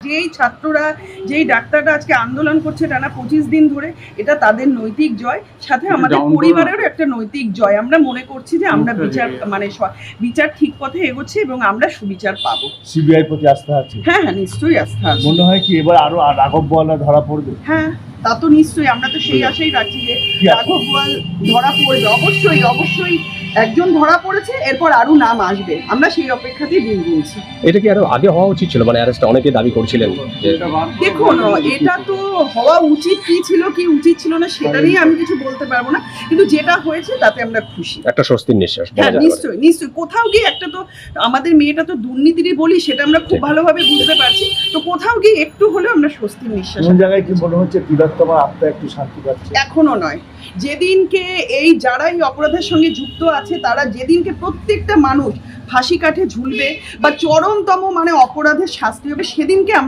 যেই ছাত্ররা, যেই ডাক্তাররা আজকে আন্দোলন করছে টানা 25 দিন ধরে, এটা তাদের নৈতিক জয়, সাথে আমাদের পরিবারেরও একটা নৈতিক জয়। আমরা মনে করছি যে আমরা বিচার ঠিক পথে এগোচ্ছি এবং আমরা সুবিচার পাবো। সিবিআই প্রতি আস্থা আছে? হ্যাঁ হ্যাঁ, নিশ্চয়ই আস্থা আছে। মনে হয় কি এবার আরো রাঘব বোয়ালরা ধরা পড়বে? হ্যাঁ, তা তো নিশ্চয়ই, আমরা তো সেই আশাই রাখছি যে রাঘব বোয়াল ধরা পড়বে। অবশ্যই অবশ্যই একজন ধরা পড়েছে, এরপর আরো নাম আসবে, আমরা সেই অপেক্ষাতেই দিন গুনছি। এটা কি আরো আগে হওয়া উচিত ছিল? মানে অ্যারেস্টটা অনেকে দাবি করছিলেন যে দেখুন, এটা তো হওয়া উচিত কি ছিল কি উচিত ছিল না সেটা নিয়ে আমি কিছু বলতে পারবো না, কিন্তু যেটা হয়েছে তাতে আমরা খুশি। একটা স্বস্তির নিঃশ্বাস বলা হ্যাঁ, যায়। নিশ্চয়ই নিশ্চয়ই। কোথাও গিয়ে একটা তো আমাদের মেয়েটা তো দুর্নীতিরই বলি, সেটা আমরা খুব ভালোভাবে বুঝতে পারছি, তো কোথাও গিয়ে একটু হলেও আমরা স্বস্তির নিঃশ্বাস। কোন জায়গায় কি মনে হচ্ছে তিলোত্তমার আত্মা একটু শান্তি পাচ্ছে? এখনো নয়, যেদিনকে এই যারা এই অপরাধের সঙ্গে যুক্ত আছে তারা যেদিনকে প্রত্যেকটা মানুষ ফাঁসি কাঠে ঝুলবে বা চরমতম মানে অপরাধের শাস্তি হবে, সেদিনকে আমরা